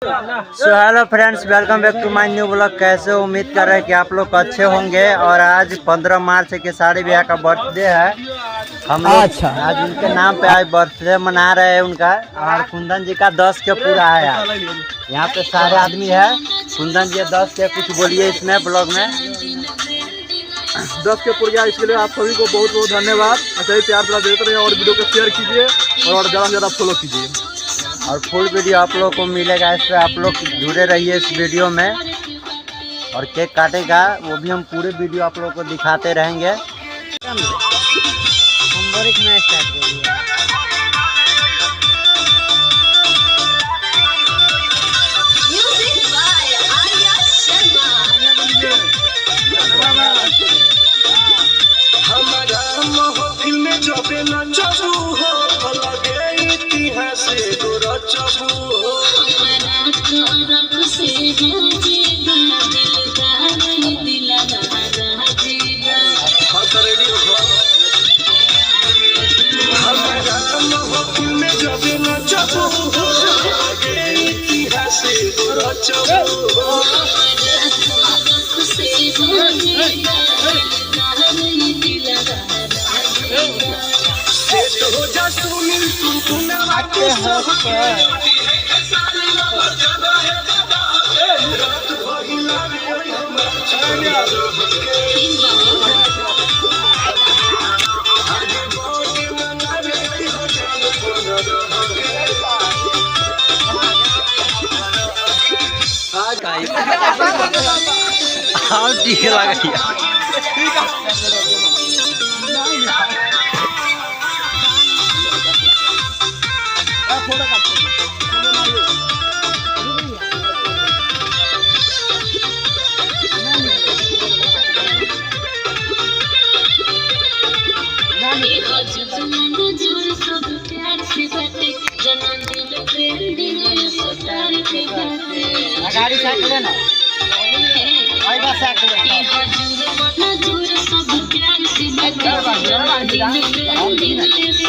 So hello friends, welcome back to my new blog. कैसे उम्मीद कर रहे हैं कि आप लोग अच्छे होंगे। और आज 15 मार्च के साड़ी ब्याह का बर्थडे है। हम लोग आज उनके नाम पे आज बर्थडे मना रहे हैं उनका। और कुंदन जी का 10 के पूरा है आज। यहाँ पे सारे आदमी है। कुंदन जी 10 के कुछ बोलिए इसमें ब्लॉग में। 10 के पूर गया, इसके लिए आप सभी को बहुत बहुत धन्यवाद। ऐसे ही प्यार दिला देते रहिए और वीडियो को शेयर कीजिए और ज़्यादा से ज़्यादा फॉलो कीजिए। और फुल वीडियो आप लोग को मिलेगा, इस पर आप लोग जुड़े रहिए इस वीडियो में। और केक काटेगा वो भी हम पूरे वीडियो आप लोग को दिखाते रहेंगे। हाँ ठीक लगा। गाड़ी साइकिल है ना, साइकिल